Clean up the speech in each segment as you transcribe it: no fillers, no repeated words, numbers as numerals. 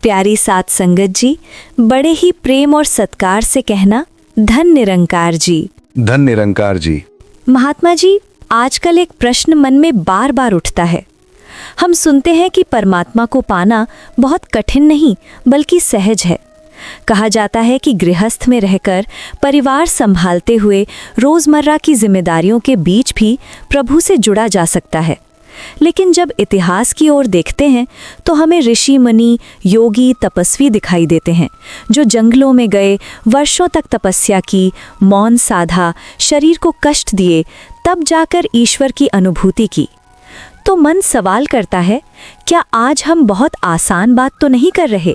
प्यारी साथ संगत जी, बड़े ही प्रेम और सत्कार से कहना, धन निरंकार जी। धन निरंकार जी। महात्मा जी, आजकल एक प्रश्न मन में बार बार उठता है। हम सुनते हैं कि परमात्मा को पाना बहुत कठिन नहीं बल्कि सहज है। कहा जाता है कि गृहस्थ में रहकर परिवार संभालते हुए रोजमर्रा की जिम्मेदारियों के बीच भी प्रभु से जुड़ा जा सकता है। लेकिन जब इतिहास की ओर देखते हैं तो हमें ऋषि मुनि, योगी, तपस्वी दिखाई देते हैं जो जंगलों में गए, वर्षों तक तपस्या की, मौन साधा, शरीर को कष्ट दिए, तब जाकर ईश्वर की अनुभूति की। तो मन सवाल करता है, क्या आज हम बहुत आसान बात तो नहीं कर रहे?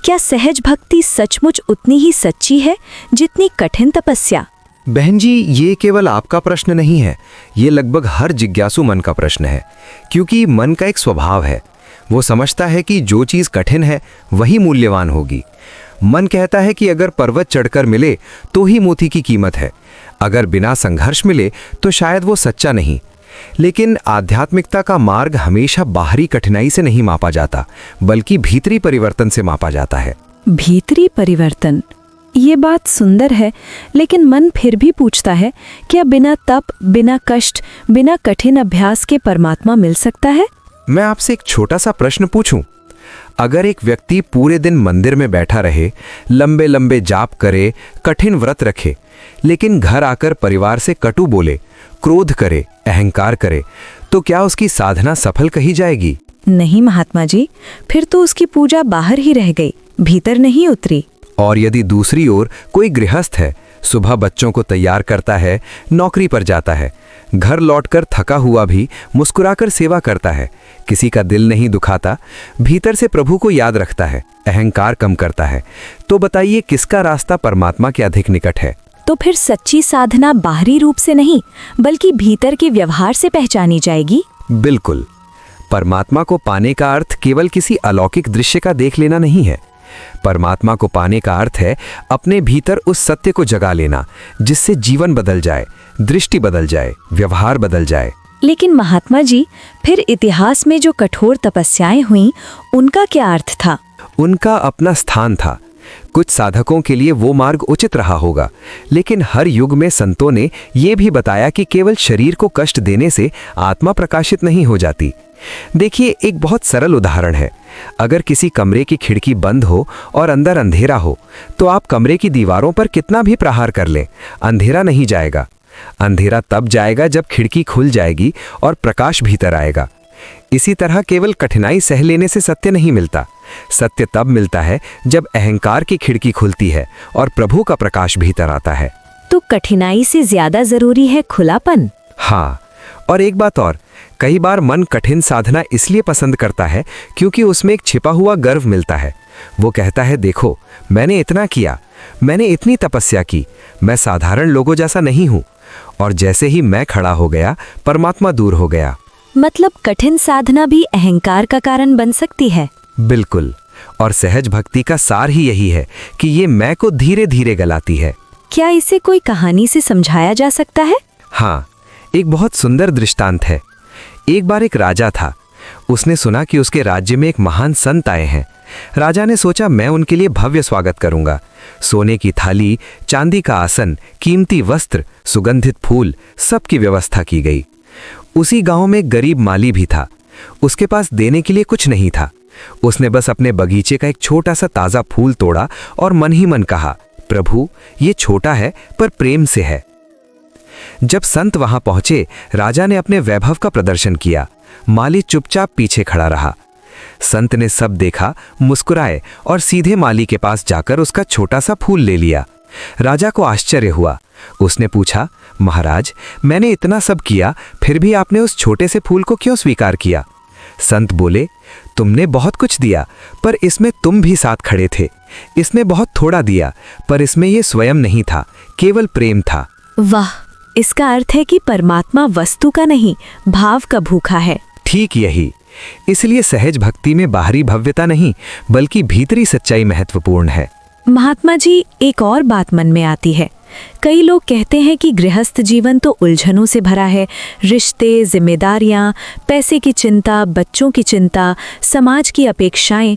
क्या सहज भक्ति सचमुच उतनी ही सच्ची है जितनी कठिन तपस्या? बहन जी, ये केवल आपका प्रश्न नहीं है, ये लगभग हर जिज्ञासु मन का प्रश्न है। क्योंकि मन का एक स्वभाव है, वो समझता है कि जो चीज़ कठिन है वही मूल्यवान होगी। मन कहता है कि अगर पर्वत चढ़कर मिले तो ही मोती की कीमत है, अगर बिना संघर्ष मिले तो शायद वो सच्चा नहीं। लेकिन आध्यात्मिकता का मार्ग हमेशा बाहरी कठिनाई से नहीं मापा जाता, बल्कि भीतरी परिवर्तन से मापा जाता है। भीतरी परिवर्तन, ये बात सुंदर है, लेकिन मन फिर भी पूछता है, क्या बिना तप, बिना कष्ट, बिना कठिन अभ्यास के परमात्मा मिल सकता है? मैं आपसे एक छोटा सा प्रश्न पूछूं? अगर एक व्यक्ति पूरे दिन मंदिर में बैठा रहे, लंबे लंबे जाप करे, कठिन व्रत रखे, लेकिन घर आकर परिवार से कटु बोले, क्रोध करे, अहंकार करे, तो क्या उसकी साधना सफल कही जाएगी? नहीं महात्मा जी, फिर तो उसकी पूजा बाहर ही रह गई, भीतर नहीं उतरी। और यदि दूसरी ओर कोई गृहस्थ है, सुबह बच्चों को तैयार करता है, नौकरी पर जाता है, घर लौटकर थका हुआ भी मुस्कुराकर सेवा करता है, किसी का दिल नहीं दुखाता, भीतर से प्रभु को याद रखता है, अहंकार कम करता है, तो बताइए किसका रास्ता परमात्मा के अधिक निकट है? तो फिर सच्ची साधना बाहरी रूप से नहीं बल्कि भीतर के व्यवहार से पहचानी जाएगी। बिल्कुल। परमात्मा को पाने का अर्थ केवल किसी अलौकिक दृश्य का देख लेना नहीं है। परमात्मा को पाने का अर्थ है अपने भीतर उस सत्य को जगा लेना जिससे जीवन बदल जाए, दृष्टि बदल जाए, व्यवहार बदल जाए। लेकिन महात्मा जी, फिर इतिहास में जो कठोर तपस्याएं हुईं, उनका क्या अर्थ था? उनका अपना स्थान था। कुछ साधकों के लिए वो मार्ग उचित रहा होगा, लेकिन हर युग में संतों ने ये भी बताया कि केवल शरीर को कष्ट देने से आत्मा प्रकाशित नहीं हो जाती। देखिए, एक बहुत सरल उदाहरण है। अगर किसी कमरे की खिड़की बंद हो और अंदर अंधेरा हो, तो आप कमरे की दीवारों पर कितना भी प्रहार कर लें, अंधेरा नहीं जाएगा। अंधेरा तब जाएगा जब खिड़की खुल जाएगी और प्रकाश भीतर आएगा। इसी तरह केवल कठिनाई सह लेने से सत्य नहीं मिलता। सत्य तब मिलता है जब अहंकार की खिड़की खुलती है और प्रभु का प्रकाश भीतर आता है। तो कठिनाई से ज्यादा जरूरी है खुलापन। हाँ, और एक बात और, कई बार मन कठिन साधना इसलिए पसंद करता है क्योंकि उसमें एक छिपा हुआ गर्व मिलता है। वो कहता है, देखो मैंने इतना किया, मैंने इतनी तपस्या की, मैं साधारण लोगों जैसा नहीं हूँ। और जैसे ही मैं खड़ा हो गया, परमात्मा दूर हो गया। मतलब कठिन साधना भी अहंकार का कारण बन सकती है। बिल्कुल। और सहज भक्ति का सार ही यही है कि ये मैं को धीरे धीरे गलाती है। क्या इसे कोई कहानी से समझाया जा सकता है? हाँ, एक बहुत सुंदर दृष्टांत है। एक बार एक राजा था। उसने सुना कि उसके राज्य में एक महान संत आए हैं। राजा ने सोचा, मैं उनके लिए भव्य स्वागत करूंगा। सोने की थाली, चांदी का आसन, कीमती वस्त्र, सुगंधित फूल, सबकी व्यवस्था की गई। उसी गांव में एक गरीब माली भी था। उसके पास देने के लिए कुछ नहीं था। उसने बस अपने बगीचे का एक छोटा सा ताजा फूल तोड़ा और मन ही मन कहा, प्रभु ये छोटा है पर प्रेम से है। जब संत वहां पहुंचे, राजा ने अपने वैभव का प्रदर्शन किया। माली चुपचाप पीछे खड़ा रहा। संत ने सब देखा, मुस्कुराए और सीधे माली के पास जाकर उसका छोटा सा फूल ले लिया। राजा को आश्चर्य हुआ। उसने पूछा, महाराज मैंने इतना सब किया, फिर भी आपने उस छोटे से फूल को क्यों स्वीकार किया? संत बोले, तुमने बहुत कुछ दिया, पर इसमें तुम भी साथ खड़े थे। इसने बहुत थोड़ा दिया, पर इसमें ये स्वयं नहीं था, केवल प्रेम था। वाह, इसका अर्थ है कि परमात्मा वस्तु का नहीं, भाव का भूखा है। ठीक यही। इसलिए सहज भक्ति में बाहरी भव्यता नहीं, बल्कि भीतरी सच्चाई महत्वपूर्ण है। महात्मा जी, एक और बात मन में आती है। कई लोग कहते हैं कि गृहस्थ जीवन तो उलझनों से भरा है, रिश्ते, जिम्मेदारियां, पैसे की चिंता, बच्चों की चिंता, समाज की अपेक्षाएं।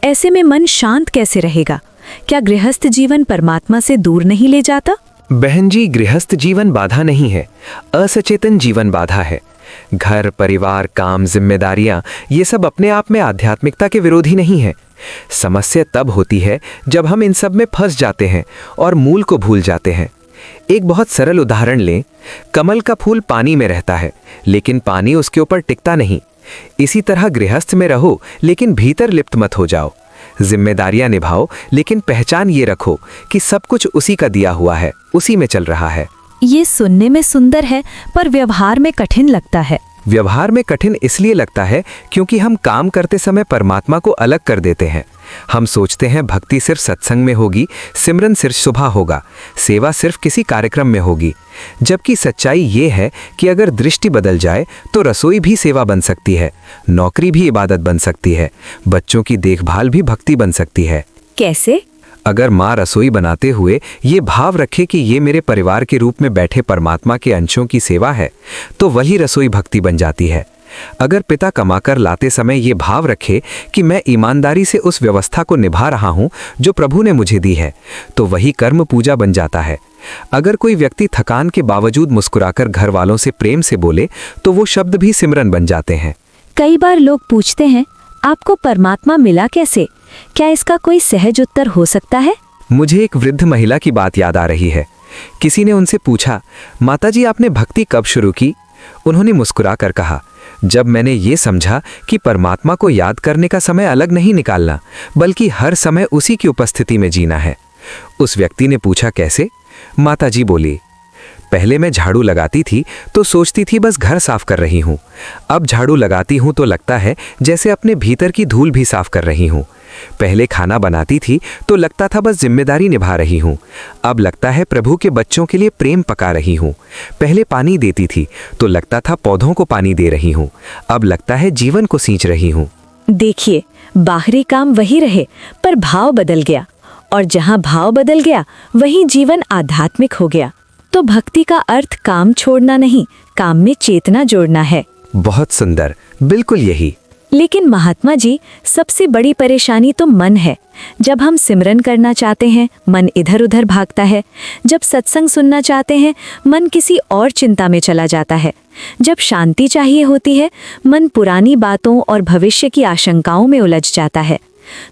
ऐसे में मन शांत कैसे रहेगा? क्या गृहस्थ जीवन परमात्मा से दूर नहीं ले जाता? बहन जी, गृहस्थ जीवन बाधा नहीं है, असचेतन जीवन बाधा है। घर, परिवार, काम, जिम्मेदारियां, ये सब अपने आप में आध्यात्मिकता के विरोधी नहीं है। समस्या तब होती है जब हम इन सब में फंस जाते हैं और मूल को भूल जाते हैं। एक बहुत सरल उदाहरण लें। कमल का फूल पानी में रहता है, लेकिन पानी उसके ऊपर टिकता नहीं। इसी तरह गृहस्थ में रहो, लेकिन भीतर लिप्त मत हो जाओ। जिम्मेदारियां निभाओ, लेकिन पहचान ये रखो कि सब कुछ उसी का दिया हुआ है, उसी में चल रहा है। ये सुनने में सुंदर है, पर व्यवहार में कठिन लगता है। व्यवहार में कठिन इसलिए लगता है क्योंकि हम काम करते समय परमात्मा को अलग कर देते हैं। हम सोचते हैं भक्ति सिर्फ सत्संग में होगी, सिमरन सिर्फ सुबह होगा, सेवा सिर्फ किसी कार्यक्रम में होगी। जबकि सच्चाई ये है कि अगर दृष्टि बदल जाए तो रसोई भी सेवा बन सकती है, नौकरी भी इबादत बन सकती है, बच्चों की देखभाल भी भक्ति बन सकती है। कैसे? अगर माँ रसोई बनाते हुए ये भाव रखे कि ये मेरे परिवार के रूप में बैठे परमात्मा के अंशों की सेवा है, तो वही रसोई भक्ति बन जाती है। अगर पिता कमाकर लाते समय ये भाव रखे कि मैं ईमानदारी से उस व्यवस्था को निभा रहा हूँ जो प्रभु ने मुझे दी है, तो वही कर्म पूजा बन जाता है। अगर कोई व्यक्ति थकान के बावजूद मुस्कुराकर घर वालों से प्रेम से बोले, तो वो शब्द भी सिमरन बन जाते हैं। कई बार लोग पूछते हैं, आपको परमात्मा मिला कैसे? क्या इसका कोई सहज उत्तर हो सकता है? मुझे एक वृद्ध महिला की बात याद आ रही है। किसी ने उनसे पूछा, माताजी आपने भक्ति कब शुरू की? उन्होंने मुस्कुरा कर कहा, जब मैंने ये समझा कि परमात्मा को याद करने का समय अलग नहीं निकालना, बल्कि हर समय उसी की उपस्थिति में जीना है। उस व्यक्ति ने पूछा, कैसे? माताजी बोली, पहले मैं झाड़ू लगाती थी तो सोचती थी बस घर साफ कर रही हूँ। अब झाड़ू लगाती हूँ तो लगता है जैसे अपने भीतर की धूल भी साफ कर रही हूँ। पहले खाना बनाती थी तो लगता था बस जिम्मेदारी निभा रही हूँ। अब लगता है प्रभु के बच्चों के लिए प्रेम पका रही हूँ। पहले पानी देती थी तो लगता था पौधों को पानी दे रही हूँ। अब लगता है जीवन को सींच रही हूँ। देखिए, बाहरी काम वही रहे, पर भाव बदल गया, और जहाँ भाव बदल गया वहीं जीवन आध्यात्मिक हो गया। तो भक्ति का अर्थ काम छोड़ना नहीं, काम में चेतना जोड़ना है। बहुत सुंदर, बिल्कुल यही। लेकिन महात्मा जी, सबसे बड़ी परेशानी तो मन है। जब हम सिमरन करना चाहते हैं, मन इधर उधर भागता है। जब सत्संग सुनना चाहते हैं, मन किसी और चिंता में चला जाता है। जब शांति चाहिए होती है, मन पुरानी बातों और भविष्य की आशंकाओं में उलझ जाता है।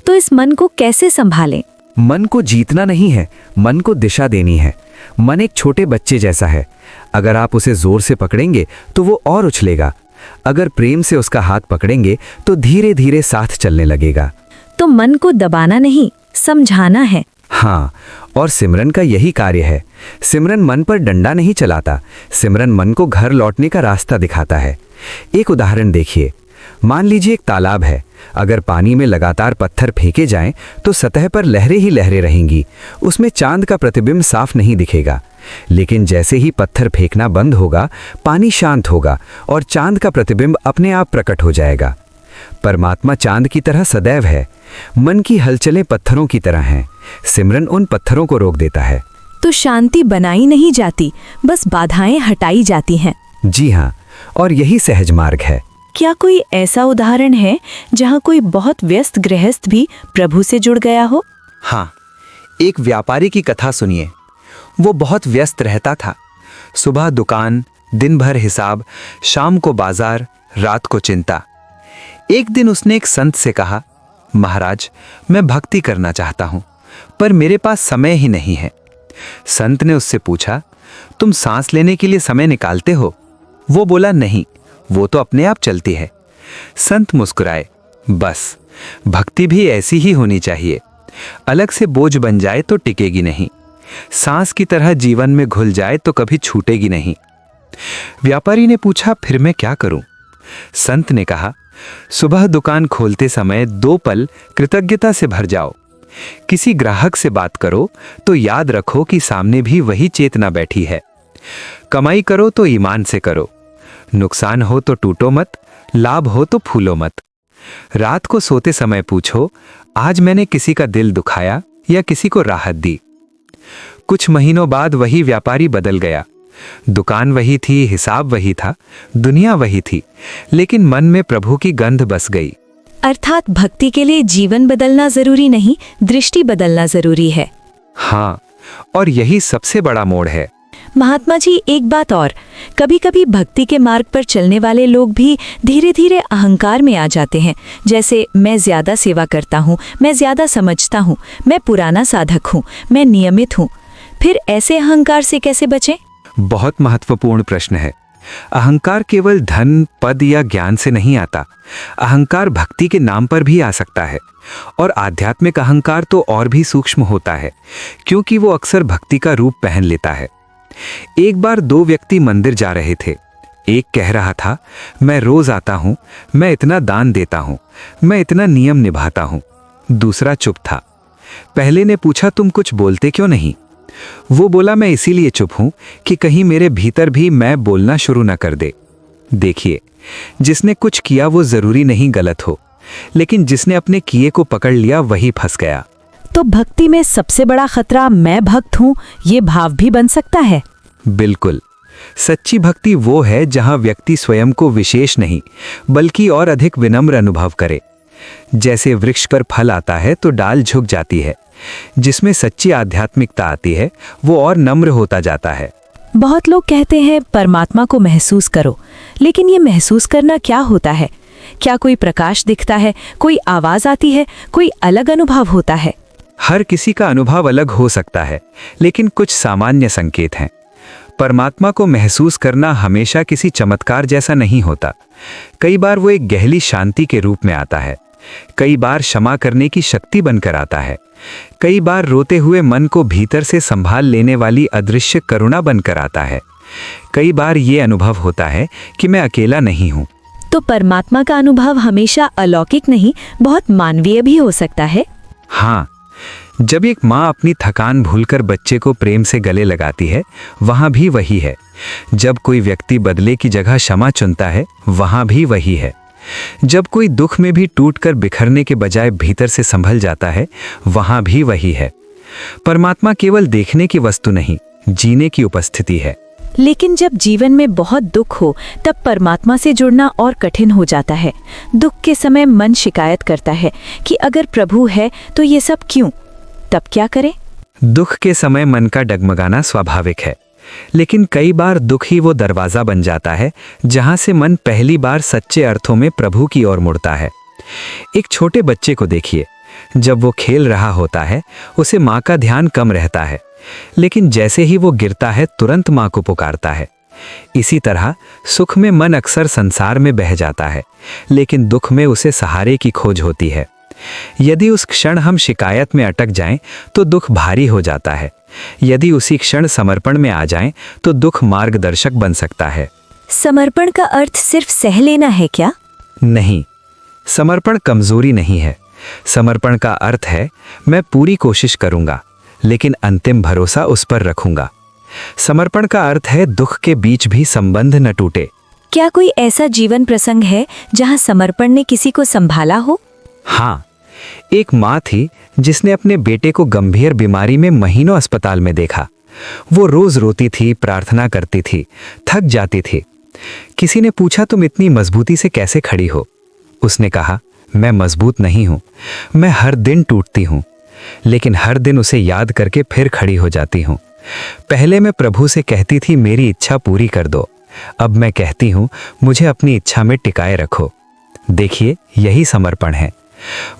तो इस मन को कैसे संभालें? मन को जीतना नहीं है, मन को दिशा देनी है। मन एक छोटे बच्चे जैसा है। अगर आप उसे जोर से पकड़ेंगे तो वो और उछलेगा। अगर प्रेम से उसका हाथ पकड़ेंगे तो धीरे धीरे साथ चलने लगेगा। तो मन को दबाना नहीं, समझाना है। हाँ, और सिमरन का यही कार्य है। सिमरन मन पर डंडा नहीं चलाता, सिमरन मन को घर लौटने का रास्ता दिखाता है। एक उदाहरण देखिए। मान लीजिए एक तालाब है। अगर पानी में लगातार पत्थर फेंके जाएं तो सतह पर लहरें ही लहरें रहेंगी। उसमें चांद का प्रतिबिंब साफ नहीं दिखेगा। लेकिन जैसे ही पत्थर फेंकना बंद होगा, पानी शांत होगा और चांद का प्रतिबिंब अपने आप प्रकट हो जाएगा। परमात्मा चांद की तरह सदैव है। मन की हलचलें पत्थरों की तरह हैं। सिमरन उन पत्थरों को रोक देता है। तो शांति बनाई नहीं जाती, बस बाधाएं हटाई जाती हैं। जी हाँ, और यही सहज मार्ग है। क्या कोई ऐसा उदाहरण है जहाँ कोई बहुत व्यस्त गृहस्थ भी प्रभु से जुड़ गया हो? हाँ, एक व्यापारी की कथा सुनिए। वो बहुत व्यस्त रहता था। सुबह दुकान, दिन भर हिसाब, शाम को बाजार, रात को चिंता। एक दिन उसने एक संत से कहा, महाराज, मैं भक्ति करना चाहता हूँ, पर मेरे पास समय ही नहीं है। संत ने उससे पूछा, तुम सांस लेने के लिए समय निकालते हो? वो बोला, नहीं, वो तो अपने आप चलती है। संत मुस्कुराए, बस भक्ति भी ऐसी ही होनी चाहिए। अलग से बोझ बन जाए तो टिकेगी नहीं। सांस की तरह जीवन में घुल जाए तो कभी छूटेगी नहीं। व्यापारी ने पूछा, फिर मैं क्या करूं? संत ने कहा, सुबह दुकान खोलते समय 2 पल कृतज्ञता से भर जाओ। किसी ग्राहक से बात करो तो याद रखो कि सामने भी वही चेतना बैठी है। कमाई करो तो ईमान से करो। नुकसान हो तो टूटो मत, लाभ हो तो फूलो मत। रात को सोते समय पूछो, आज मैंने किसी का दिल दुखाया या किसी को राहत दी? कुछ महीनों बाद वही व्यापारी बदल गया। दुकान वही थी, हिसाब वही था, दुनिया वही थी, लेकिन मन में प्रभु की गंध बस गई। अर्थात भक्ति के लिए जीवन बदलना जरूरी नहीं, दृष्टि बदलना जरूरी है। हाँ, और यही सबसे बड़ा मोड़ है। महात्मा जी, एक बात और, कभी कभी भक्ति के मार्ग पर चलने वाले लोग भी धीरे धीरे अहंकार में आ जाते हैं। जैसे मैं ज्यादा सेवा करता हूँ, मैं ज्यादा समझता हूँ, मैं पुराना साधक हूँ, मैं नियमित हूँ। फिर ऐसे अहंकार से कैसे बचें? बहुत महत्वपूर्ण प्रश्न है। अहंकार केवल धन, पद या ज्ञान से नहीं आता। अहंकार भक्ति के नाम पर भी आ सकता है। और आध्यात्मिक अहंकार तो और भी सूक्ष्म होता है, क्योंकि वो अक्सर भक्ति का रूप पहन लेता है। एक बार दो व्यक्ति मंदिर जा रहे थे। एक कह रहा था, मैं रोज आता हूं, मैं इतना दान देता हूं, मैं इतना नियम निभाता हूं। दूसरा चुप था। पहले ने पूछा, तुम कुछ बोलते क्यों नहीं? वो बोला, मैं इसीलिए चुप हूं कि कहीं मेरे भीतर भी मैं बोलना शुरू न कर दे। देखिए, जिसने कुछ किया वो जरूरी नहीं गलत हो, लेकिन जिसने अपने किए को पकड़ लिया वही फंस गया। तो भक्ति में सबसे बड़ा खतरा मैं भक्त हूँ ये भाव भी बन सकता है। बिल्कुल। सच्ची भक्ति वो है जहां व्यक्ति स्वयं को विशेष नहीं बल्कि और अधिक विनम्र अनुभव करे। जैसे वृक्ष पर फल आता है तो डाल झुक जाती है। जिसमें सच्ची आध्यात्मिकता आती है वो और नम्र होता जाता है। बहुत लोग कहते हैं परमात्मा को महसूस करो, लेकिन ये महसूस करना क्या होता है? क्या कोई प्रकाश दिखता है, कोई आवाज आती है, कोई अलग अनुभव होता है? हर किसी का अनुभव अलग हो सकता है, लेकिन कुछ सामान्य संकेत हैं। परमात्मा को महसूस करना हमेशा किसी चमत्कार जैसा नहीं होता। कई बार वो एक गहरी शांति के रूप में आता है, कई बार क्षमा करने की शक्ति बनकर आता है, कई बार रोते हुए मन को भीतर से संभाल लेने वाली अदृश्य करुणा बनकर आता है। कई बार ये अनुभव होता है कि मैं अकेला नहीं हूँ। तो परमात्मा का अनुभव हमेशा अलौकिक नहीं, बहुत मानवीय भी हो सकता है। हाँ, जब एक माँ अपनी थकान भूलकर बच्चे को प्रेम से गले लगाती है, वहाँ भी वही है। जब कोई व्यक्ति बदले की जगह क्षमा चुनता है, वहाँ भी वही है। जब कोई दुख में भी टूटकर बिखरने के बजाय भीतर से संभल जाता है, वहाँ भी वही है। परमात्मा केवल देखने की वस्तु नहीं, जीने की उपस्थिति है। लेकिन जब जीवन में बहुत दुख हो तब परमात्मा से जुड़ना और कठिन हो जाता है। दुख के समय मन शिकायत करता है कि अगर प्रभु है तो ये सब क्यों? तब क्या करें? दुख के समय मन का डगमगाना स्वाभाविक है, लेकिन कई बार दुख ही वो दरवाजा बन जाता है जहां से मन पहली बार सच्चे अर्थों में प्रभु की ओर मुड़ता है। एक छोटे बच्चे को देखिए, जब वो खेल रहा होता है उसे माँ का ध्यान कम रहता है, लेकिन जैसे ही वो गिरता है तुरंत माँ को पुकारता है। इसी तरह सुख में मन अक्सर संसार में बह जाता है, लेकिन दुख में उसे सहारे की खोज होती है। यदि उस क्षण हम शिकायत में अटक जाएं तो दुख भारी हो जाता है। यदि उसी क्षण समर्पण में आ जाएं तो दुख मार्गदर्शक बन सकता है। समर्पण का अर्थ सिर्फ सह लेना है क्या? नहीं, समर्पण कमजोरी नहीं है। समर्पण का अर्थ है मैं पूरी कोशिश करूंगा, लेकिन अंतिम भरोसा उस पर रखूंगा। समर्पण का अर्थ है दुख के बीच भी संबंध न टूटे। क्या कोई ऐसा जीवन प्रसंग है जहां समर्पण ने किसी को संभाला हो? हाँ, एक माँ थी जिसने अपने बेटे को गंभीर बीमारी में महीनों अस्पताल में देखा। वो रोज रोती थी, प्रार्थना करती थी, थक जाती थी। किसी ने पूछा, तुम इतनी मजबूती से कैसे खड़ी हो? उसने कहा, मैं मजबूत नहीं हूं, मैं हर दिन टूटती हूं, लेकिन हर दिन उसे याद करके फिर खड़ी हो जाती हूं। पहले मैं प्रभु से कहती थी मेरी इच्छा पूरी कर दो, अब मैं कहती हूं मुझे अपनी इच्छा में टिकाए रखो। देखिए, यही समर्पण है।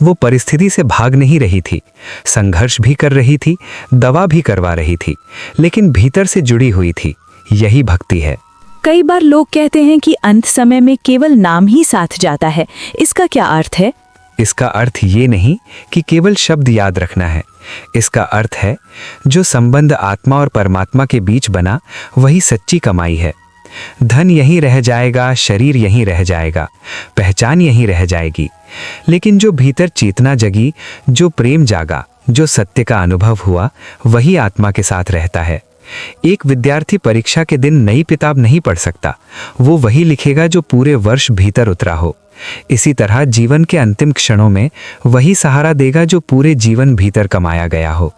वो परिस्थिति से भाग नहीं रही थी, संघर्ष भी कर रही थी, दवा भी करवा रही थी, लेकिन भीतर से जुड़ी हुई थी। यही भक्ति है। कई बार लोग कहते हैं कि अंत समय में केवल नाम ही साथ जाता है। इसका क्या अर्थ है? इसका अर्थ ये नहीं कि केवल शब्द याद रखना है। इसका अर्थ है जो संबंध आत्मा और परमात्मा के बीच बना वही सच्ची कमाई है। धन यहीं रह जाएगा, शरीर यहीं रह जाएगा, पहचान यहीं रह जाएगी, लेकिन जो भीतर चेतना जगी, जो प्रेम जागा, जो सत्य का अनुभव हुआ, वही आत्मा के साथ रहता है। एक विद्यार्थी परीक्षा के दिन नई किताब नहीं पढ़ सकता, वो वही लिखेगा जो पूरे वर्ष भीतर उतरा हो। इसी तरह जीवन के अंतिम क्षणों में वही सहारा देगा जो पूरे जीवन भीतर कमाया गया हो।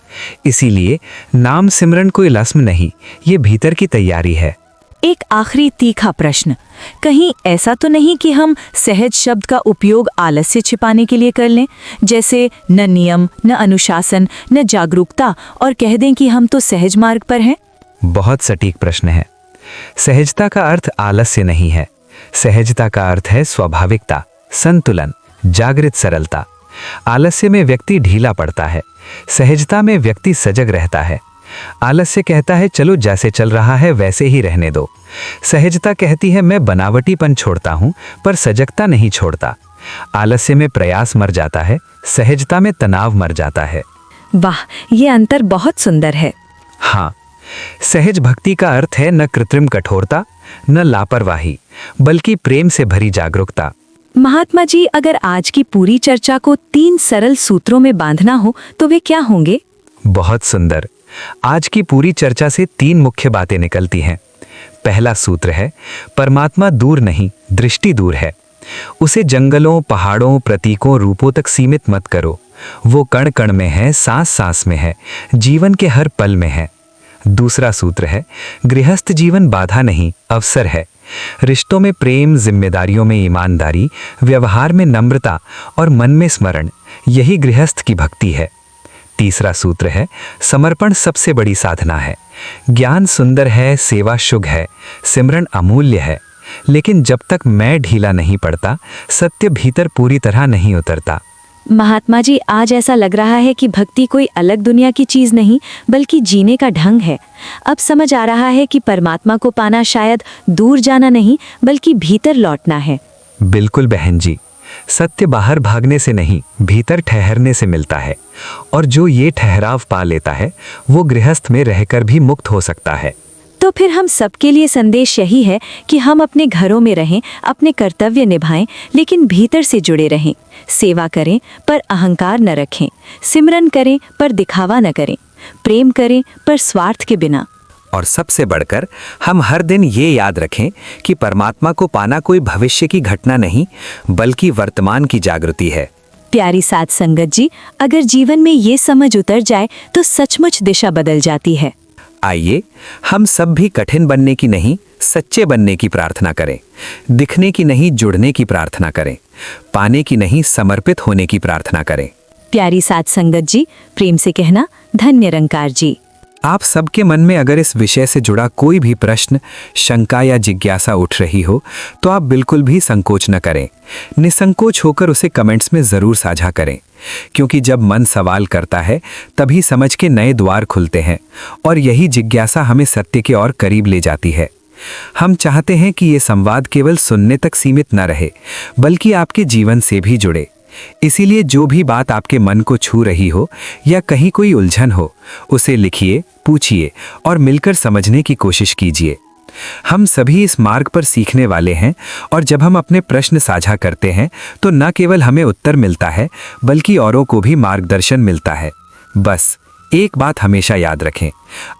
इसीलिए नाम सिमरन कोई रस्म नहीं, ये भीतर की तैयारी है। एक आखिरी तीखा प्रश्न, कहीं ऐसा तो नहीं कि हम सहज शब्द का उपयोग आलस्य छिपाने के लिए कर लें, जैसे न नियम, न अनुशासन, न जागरूकता, और कह दें कि हम तो सहज मार्ग पर हैं? बहुत सटीक प्रश्न है। सहजता का अर्थ आलस्य नहीं है। सहजता का अर्थ है स्वाभाविकता, संतुलन, जागृत सरलता। आलस्य में व्यक्ति ढीला पड़ता है, सहजता में व्यक्ति सजग रहता है। आलस्य कहता है चलो जैसे चल रहा है वैसे ही रहने दो। सहजता कहती है मैं बनावटीपन छोड़ता हूं पर सजगता नहीं छोड़ता। आलस्य में प्रयास मर जाता है, सहजता में तनाव मर जाता है। वाह, ये अंतर बहुत सुंदर है। हाँ, सहज भक्ति का अर्थ है न कृत्रिम कठोरता, न लापरवाही, बल्कि प्रेम से भरी जागरूकता। महात्मा जी, अगर आज की पूरी चर्चा को 3 सरल सूत्रों में बांधना हो तो वे क्या होंगे? बहुत सुंदर। आज की पूरी चर्चा से 3 मुख्य बातें निकलती हैं। पहला सूत्र है परमात्मा दूर नहीं, दृष्टि दूर है। उसे जंगलों, पहाड़ों, प्रतीकों, रूपों तक सीमित मत करो। वो कण कण में है, सांस सांस में है, जीवन के हर पल में है। दूसरा सूत्र है गृहस्थ जीवन बाधा नहीं, अवसर है। रिश्तों में प्रेम, जिम्मेदारियों में ईमानदारी, व्यवहार में नम्रता और मन में स्मरण, यही गृहस्थ की भक्ति है। तीसरा सूत्र है समर्पण सबसे बड़ी साधना है। ज्ञान सुंदर है, सेवा शुभ है, सिमरन अमूल्य है, लेकिन जब तक मैं ढीला नहीं पड़ता, सत्य भीतर पूरी तरह नहीं उतरता। महात्मा जी, आज ऐसा लग रहा है कि भक्ति कोई अलग दुनिया की चीज नहीं बल्कि जीने का ढंग है। अब समझ आ रहा है कि परमात्मा को पाना शायद दूर जाना नहीं बल्कि भीतर लौटना है। बिल्कुल बहन जी, सत्य बाहर भागने से नहीं, भीतर ठहरने से मिलता है। और जो ये ठहराव पा लेता है वो गृहस्थ में रहकर भी मुक्त हो सकता है। तो फिर हम सबके लिए संदेश यही है कि हम अपने घरों में रहें, अपने कर्तव्य निभाएं, लेकिन भीतर से जुड़े रहें। सेवा करें पर अहंकार न रखें, सिमरन करें पर दिखावा न करें, प्रेम करें पर स्वार्थ के बिना। और सबसे बढ़कर हम हर दिन ये याद रखें कि परमात्मा को पाना कोई भविष्य की घटना नहीं बल्कि वर्तमान की जागृति है। प्यारी साध संगत जी, अगर जीवन में ये समझ उतर जाए तो सचमुच दिशा बदल जाती है। आइए हम सब भी कठिन बनने की नहीं, सच्चे बनने की प्रार्थना करें। दिखने की नहीं, जुड़ने की प्रार्थना करें। पाने की नहीं, समर्पित होने की प्रार्थना करें। प्यारी साध संगत जी, प्रेम से कहना धन्य निरंकार जी। आप सबके मन में अगर इस विषय से जुड़ा कोई भी प्रश्न, शंका या जिज्ञासा उठ रही हो तो आप बिल्कुल भी संकोच न करें। निसंकोच होकर उसे कमेंट्स में ज़रूर साझा करें, क्योंकि जब मन सवाल करता है तभी समझ के नए द्वार खुलते हैं और यही जिज्ञासा हमें सत्य के और करीब ले जाती है। हम चाहते हैं कि ये संवाद केवल सुनने तक सीमित न रहे बल्कि आपके जीवन से भी जुड़े। इसीलिए जो भी बात आपके मन को छू रही हो या कहीं कोई उलझन हो, उसे लिखिए, पूछिए और मिलकर समझने की कोशिश कीजिए। हम सभी इस मार्ग पर सीखने वाले हैं और जब हम अपने प्रश्न साझा करते हैं तो न केवल हमें उत्तर मिलता है बल्कि औरों को भी मार्गदर्शन मिलता है। बस एक बात हमेशा याद रखें,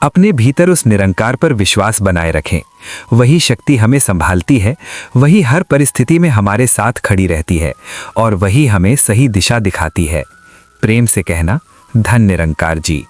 अपने भीतर उस निरंकार पर विश्वास बनाए रखें। वही शक्ति हमें संभालती है, वही हर परिस्थिति में हमारे साथ खड़ी रहती है और वही हमें सही दिशा दिखाती है। प्रेम से कहना धन्य निरंकार जी।